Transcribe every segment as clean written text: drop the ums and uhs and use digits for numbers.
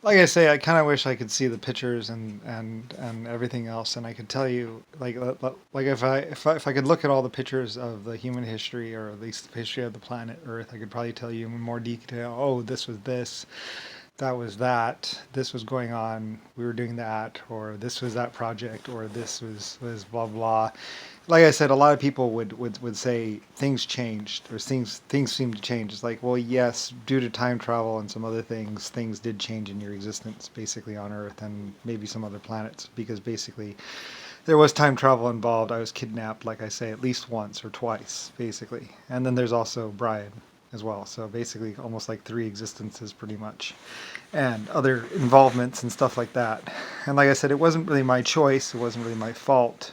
like I say, I kind of wish I could see the pictures and everything else, and I could tell you like if I could look at all the pictures of the human history, or at least the history of the planet Earth, I could probably tell you in more detail. Oh, this was this, that was that, this was going on, we were doing that, or this was that project, or this was blah blah. Like I said, a lot of people would say things changed, or things seem to change. It's like, well, yes, due to time travel and some other things, things did change in your existence, basically on Earth and maybe some other planets, because basically there was time travel involved. I was kidnapped, like I say, at least once or twice, basically, and then there's also Brian as well. So basically, almost like three existences, pretty much, and other involvements and stuff like that. And like I said, it wasn't really my choice. It wasn't really my fault.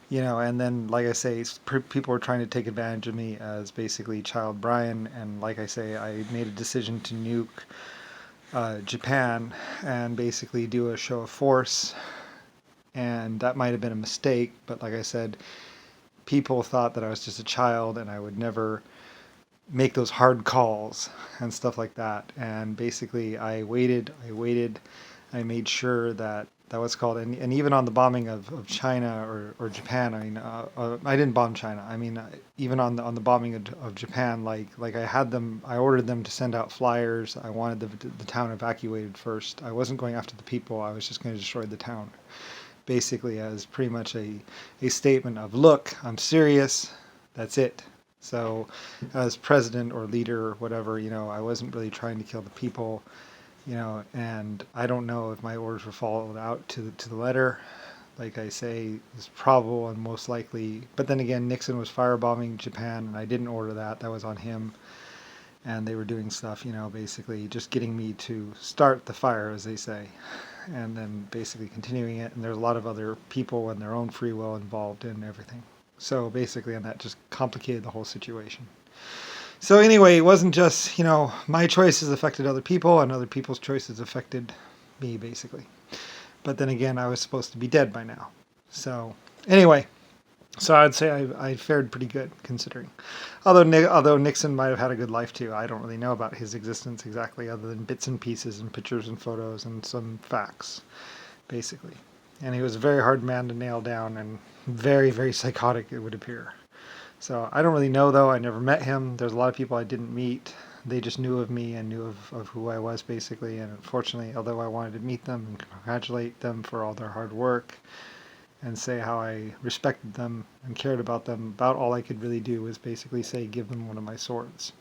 And then, like I say, people were trying to take advantage of me as basically child Brian. And like I say, I made a decision to nuke Japan and basically do a show of force. And that might have been a mistake, but like I said, people thought that I was just a child and I would never make those hard calls and stuff like that. And basically, I made sure that that was called, and even on the bombing of China or Japan, I mean, I didn't bomb China. I mean, even on the bombing of Japan, like I ordered them to send out flyers. I wanted the town evacuated first. I wasn't going after the people. I was just going to destroy the town, basically as pretty much a statement of, look, I'm serious. That's it. So, as president or leader or whatever, I wasn't really trying to kill the people, and I don't know if my orders were followed out to the letter. Like I say, it's probable and most likely. But then again, Nixon was firebombing Japan, and I didn't order that. That was on him. And they were doing stuff, basically just getting me to start the fire, as they say, and then basically continuing it. And there's a lot of other people and their own free will involved in everything. So basically, and that just complicated the whole situation. So anyway, it wasn't just, my choices affected other people and other people's choices affected me, basically. But then again, I was supposed to be dead by now. So anyway, so I'd say I fared pretty good, considering. Although Nixon might have had a good life too. I don't really know about his existence exactly, other than bits and pieces and pictures and photos and some facts, basically. And he was a very hard man to nail down, and very, very psychotic, it would appear. So I don't really know, though. I never met him. There's a lot of people I didn't meet. They just knew of me and knew of who I was, basically. And unfortunately, although I wanted to meet them and congratulate them for all their hard work and say how I respected them and cared about them, about all I could really do was basically say, give them one of my swords.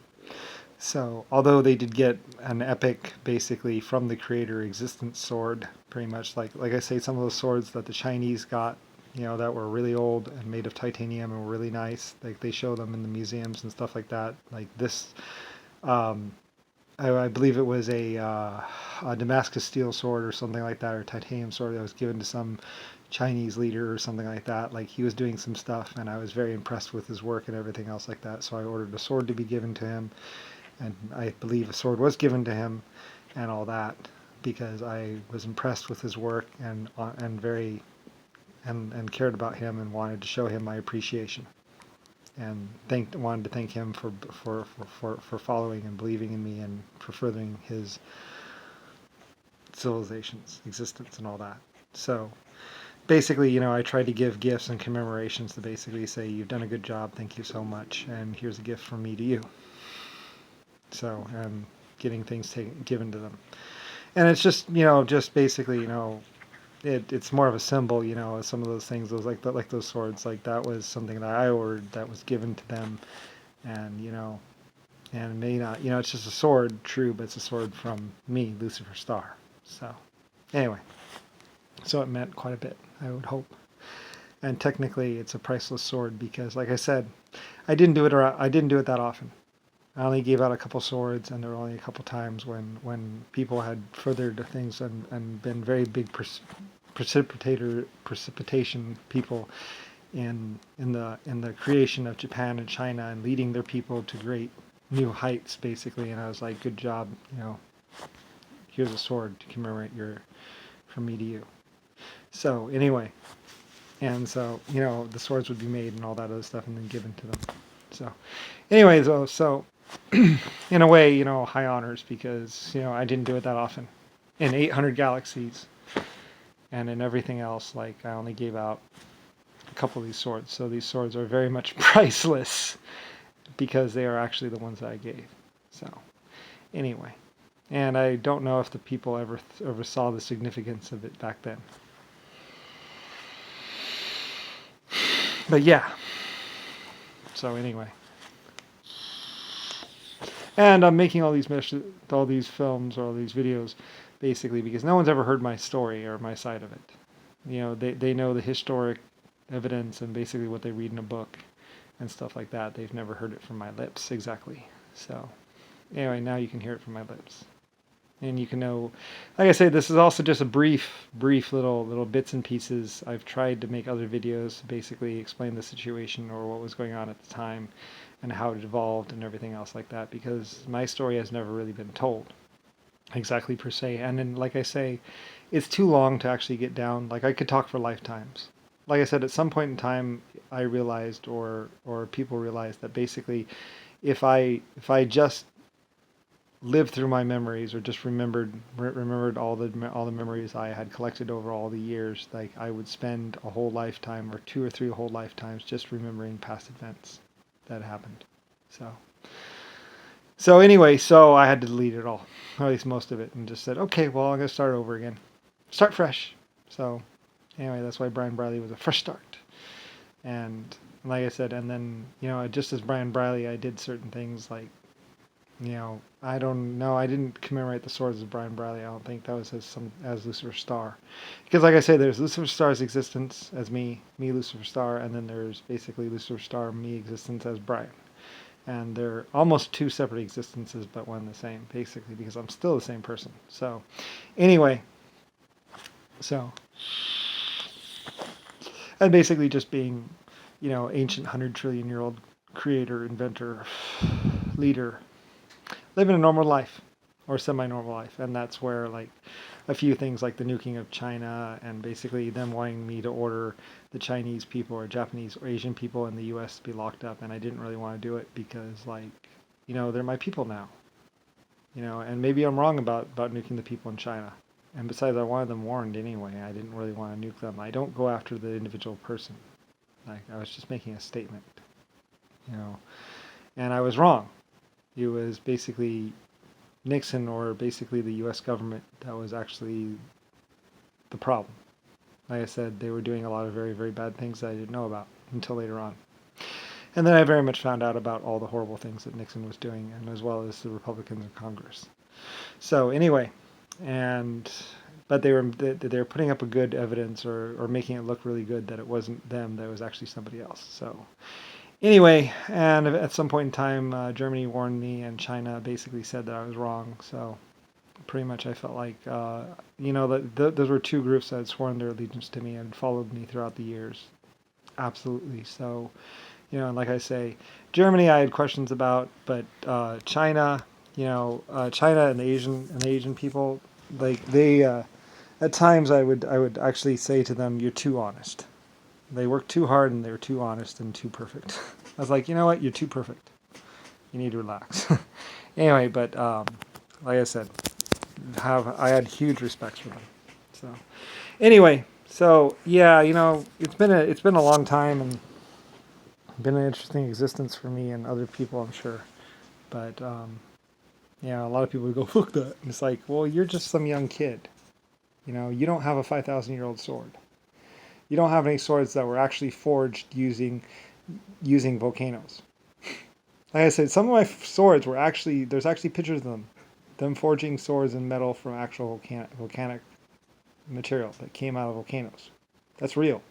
So, although they did get an epic, basically, from the creator existence sword, pretty much like I say, some of those swords that the Chinese got, that were really old and made of titanium and were really nice. Like, they show them in the museums and stuff like that. Like this, um, I believe it was a Damascus steel sword or something like that, or titanium sword that was given to some Chinese leader or something like that. Like, he was doing some stuff, and I was very impressed with his work and everything else like that. So I ordered a sword to be given to him, and I believe a sword was given to him, and all that, because I was impressed with his work and very and cared about him and wanted to show him my appreciation, and wanted to thank him for following and believing in me and for furthering his civilization's existence and all that. So basically, I tried to give gifts and commemorations to basically say, you've done a good job, thank you so much, and here's a gift from me to you. So, and getting things given to them. And it's just basically, it's more of a symbol, some of those things, those like those swords, like that was something that I ordered that was given to them, and and it may not, it's just a sword, true, but it's a sword from me, Lusifer Star. So anyway, so it meant quite a bit, I would hope. And technically, it's a priceless sword because, like I said, I didn't do it that often. I only gave out a couple swords, and there were only a couple times when people had furthered things and been very big precipitation people in the creation of Japan and China and leading their people to great new heights, basically. And I was like, good job, here's a sword to commemorate from me to you. So anyway, and so the swords would be made and all that other stuff and then given to them. So anyways, so in a way, high honors, because I didn't do it that often. in 800 galaxies. And in everything else, like I only gave out a couple of these swords. So these swords are very much priceless because they are actually the ones that I gave. So anyway, and I don't know if the people ever saw the significance of it back then. But yeah. So anyway. And I'm making all these films or all these videos basically because no one's ever heard my story or my side of it. You know, they know the historic evidence and basically what they read in a book and stuff like that. They've never heard it from my lips exactly. So anyway, now you can hear it from my lips. And you can know, like I say, this is also just a brief little bits and pieces. I've tried to make other videos to basically explain the situation or what was going on at the time and how it evolved and everything else like that, because my story has never really been told exactly per se. And then, like I say, it's too long to actually get down. Like I could talk for lifetimes. Like I said, at some point in time, I realized, or people realized, that basically, if I just lived through my memories or just remembered all the memories I had collected over all the years, like I would spend a whole lifetime or 2 or 3 whole lifetimes just remembering past events that happened. So anyway, so I had to delete it all, or at least most of it, and just said, okay, well, I'm going to start over again. Start fresh. So anyway, that's why Brian Briley was a fresh start. And like I said, and then, you know, just as Brian Briley, I did certain things like, you know, I don't know, I didn't commemorate the swords of Brian Briley. I don't think that was as Lucifer Star. Because like I say, there's Lucifer Star's existence as me Lucifer Star, and then there's basically Lucifer Star, me existence as Brian. And they're almost 2 separate existences, but one and the same, basically, because I'm still the same person. So anyway, so, and basically just being, you know, ancient 100 trillion year old creator, inventor, leader, living a normal life or semi-normal life. And that's where, like, a few things like the nuking of China and basically them wanting me to order the Chinese people or Japanese or Asian people in the US to be locked up, and I didn't really want to do it because, like, you know, they're my people now, you know, and maybe I'm wrong about nuking the people in China. And besides, I wanted them warned anyway. I didn't really want to nuke them. I don't go after the individual person. Like, I was just making a statement, you know, and I was wrong. It was basically Nixon or basically the U.S. government that was actually the problem. Like I said, they were doing a lot of very, very bad things that I didn't know about until later on. And then I very much found out about all the horrible things that Nixon was doing, and as well as the Republicans in Congress. So anyway, but they were putting up a good evidence or making it look really good that it wasn't them, that it was actually somebody else. So anyway, and at some point in time, Germany warned me, and China basically said that I was wrong. So pretty much I felt like, you know, those were 2 groups that had sworn their allegiance to me and followed me throughout the years. Absolutely. So, you know, and like I say, Germany I had questions about, but China, you know, China and the Asian people, like they, at times I would actually say to them, "You're too honest." They work too hard and they're too honest and too perfect. I was like, you know what? You're too perfect. You need to relax. Anyway, but like I said, I had huge respect for them. So anyway, so yeah, you know, it's been a long time and been an interesting existence for me and other people, I'm sure. But yeah, a lot of people would go, "Look that," and it's like, well, you're just some young kid. You know, you don't have a 5,000-year-old sword. You don't have any swords that were actually forged using volcanoes. Like I said, some of my swords were actually, there's actually pictures of them forging swords in metal from actual volcanic material that came out of volcanoes. That's real.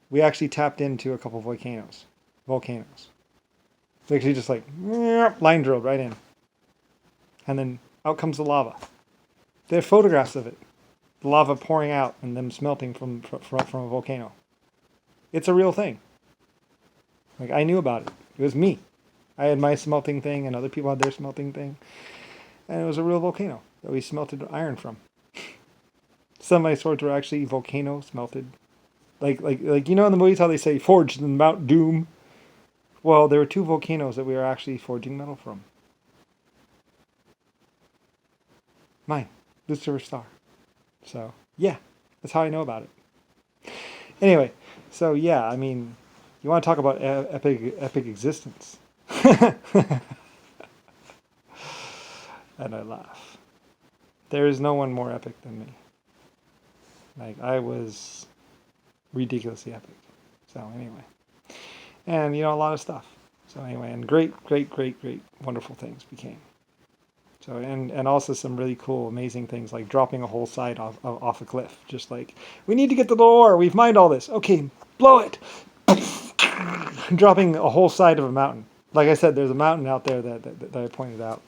We actually tapped into a couple of volcanoes. They actually just like line drilled right in. And then out comes the lava. They have photographs of it. The lava pouring out and them smelting from a volcano. It's a real thing. Like, I knew about it. It was me. I had my smelting thing and other people had their smelting thing. And it was a real volcano that we smelted iron from. Some of my swords were actually volcano smelted. Like you know in the movies how they say forged in Mount Doom? Well, there were 2 volcanoes that we were actually forging metal from. Mine. Lusifer Star. So yeah, that's how I know about it. Anyway, so yeah, I mean, you want to talk about epic existence. And I laugh. There is no one more epic than me. Like, I was ridiculously epic. So anyway, and a lot of stuff. So anyway, and great, wonderful things became. So and also some really cool, amazing things like dropping a whole side off a cliff. Just like, we need to get to the ore. We've mined all this. Okay, blow it. Dropping a whole side of a mountain. Like I said, there's a mountain out there that I pointed out.